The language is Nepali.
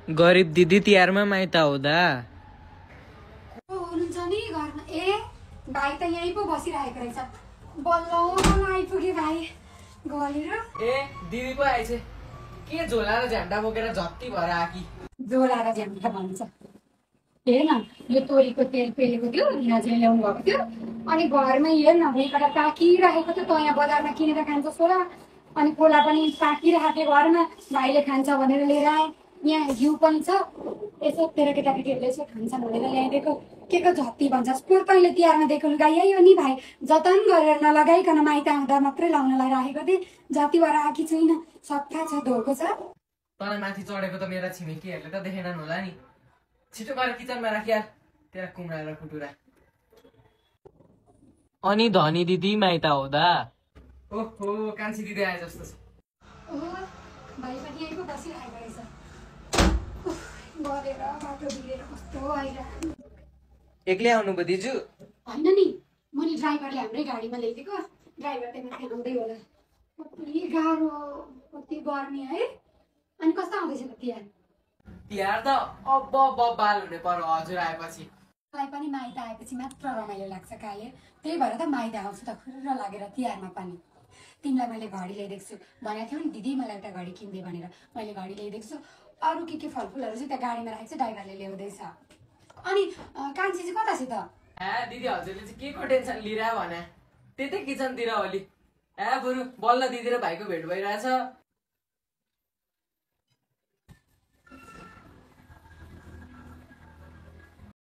गरिब दिदी तिहारमा माइत आउँदा हुनुहुन्छ नि घरमा। ए भाइ त यहीँ पो बसिरहेको रहेछ। बल्ल आइपुगे भाइ गरेर। ए दिदी पो आएछ। के झोला र झ्याम्टा बोकेर झत्ती भएर आकी। झोला र झ्याम्टा भन्छ। हेर न यो तोरीको तेल पेलेको थियो नाजुले ल्याउनु भएको थियो। अनि घरमै हेर न एकटा पाकिरहेको थियो। त यहाँ बजारमा किनेर खान्छ छोरा। अनि कोला पनि पाकिरहेको थियो घरमा। भाइले खान्छ भनेर लिएर आए। यहाँ घिउ पनि छ। यसो तेरो केटाकेटीहरूले यसो खान्छन् भनेर ल्याइदिएको। के को झत्ती भन्छस्? पोहोर तैँले तिहारमा दिएको लुगा यही हो नि भाइ। जतन गरेर नलगाइकन माइत आउँदा मात्रै लाउनलाई राखेको थिएँ। जति भएर आएकी छैन। सफा छ धोएको छ। तँलाई माथि चढेको त मेरा छिमेकीहरूले त देखेनन् होला नि। छिटो गएर किचनमा राखिहाल तेरा कुमडा र कुटुरा। अनि धनी दिदी माइत आउँदा ओहो कान्छी दिदी आए जस्तो छ। ओहो भाइ पनि यहीँ पो बसिरहेको रहेछ। गरेर बाटो बिग्रेर कस्तो आइरहेको। एक्लै आउनुभयो दिजु? होइन नि मैले ड्राइभरले हाम्रै गाडीमा ल्याइदिएको। ड्राइभर त माथि आउँदै होला। कति गाह्रो कति गर्मी है। अनि कस्तो आउँदैछ त तिहार? तिहार त अब बब्बाल हुने पर्व हजुर आएपछि। मलाई पनि माइत आएपछि मात्र रमाइलो लाग्छ काले। त्यही भएर त माइत आउँछु त खुर्र लागेर तिहारमा पनि। तिमीलाई मैले घडी ल्याइदिएको छु भनेको थियौ नि दिदी मलाई एउटा घडी किनिदिए भनेर। मैले घडी ल्याइदिएको छु। अरू के फलफुलहरू चाहिँ त्यहाँ गाडीमा राखेको छ ड्राइभरले ल्याउँदैछ। अनि कान्छी चाहिँ कता छ त? दिदी हजुरले चाहिँ के को टेन्सन लिइरह भने त्यतै किचनतिर होली। बरु बल्ल दिदी र भाइको भेट भइरहेछ।